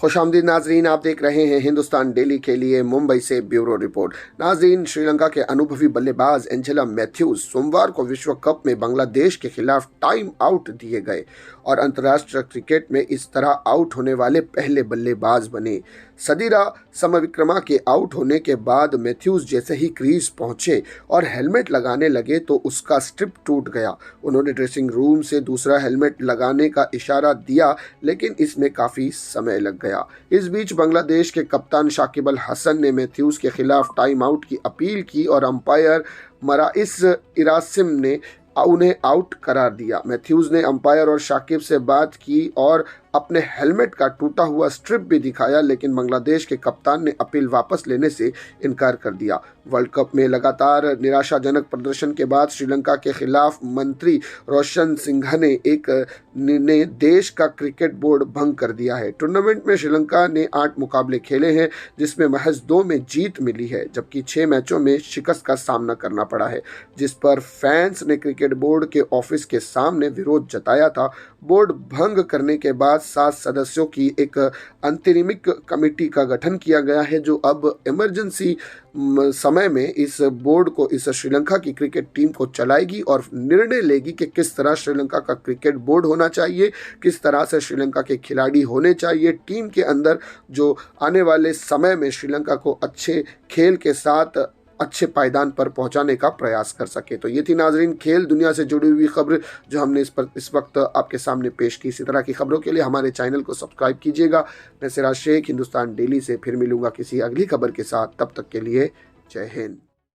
खुशामदीद नाजरीन, आप देख रहे हैं हिंदुस्तान डेली के लिए मुंबई से ब्यूरो रिपोर्ट। नाजरीन, श्रीलंका के अनुभवी बल्लेबाज एंजेला मैथ्यूज सोमवार को विश्व कप में बांग्लादेश के खिलाफ टाइम आउट दिए गए और अंतर्राष्ट्रीय क्रिकेट में इस तरह आउट होने वाले पहले बल्लेबाज बने। सदीरा समविक्रमा के आउट होने के बाद मैथ्यूज जैसे ही क्रीज पहुंचे और हेलमेट लगाने लगे तो उसका स्ट्रिप टूट गया। उन्होंने ड्रेसिंग रूम से दूसरा हेलमेट लगाने का इशारा दिया, लेकिन इसमें काफ़ी समय लग गया। इस बीच बांग्लादेश के कप्तान शाकिब अल हसन ने मैथ्यूज के खिलाफ टाइम आउट की अपील की और अंपायर मराइस इरासिम ने उन्हें आउट करार दिया। मैथ्यूज ने अंपायर और शाकिब से बात की और अपने हेलमेट का टूटा हुआ स्ट्रिप भी दिखाया, लेकिन बांग्लादेश के कप्तान ने अपील वापस लेने से इनकार कर दिया। वर्ल्ड कप में लगातार निराशाजनक प्रदर्शन के बाद श्रीलंका के खिलाफ मंत्री रोशन सिंघा ने देश का क्रिकेट बोर्ड भंग कर दिया है। टूर्नामेंट में श्रीलंका ने 8 मुकाबले खेले हैं, जिसमें महज 2 में जीत मिली है, जबकि 6 मैचों में शिकस्त का सामना करना पड़ा है, जिस पर फैंस ने क्रिकेट बोर्ड के ऑफिस के सामने विरोध जताया था। बोर्ड भंग करने के बाद 7 सदस्यों की एक अंतरिमिक कमेटी का गठन किया गया है, जो अब इमरजेंसी समय में इस बोर्ड को इस श्रीलंका की क्रिकेट टीम को चलाएगी और निर्णय लेगी कि किस तरह श्रीलंका का क्रिकेट बोर्ड होना चाहिए, किस तरह से श्रीलंका के खिलाड़ी होने चाहिए टीम के अंदर, जो आने वाले समय में श्रीलंका को अच्छे खेल के साथ अच्छे पायदान पर पहुंचाने का प्रयास कर सके। तो ये थी नाजरीन खेल दुनिया से जुड़ी हुई खबर जो हमने इस वक्त आपके सामने पेश की। इसी तरह की खबरों के लिए हमारे चैनल को सब्सक्राइब कीजिएगा। मैं सिराज शेख, हिंदुस्तान डेली से फिर मिलूंगा किसी अगली खबर के साथ। तब तक के लिए जय हिंद।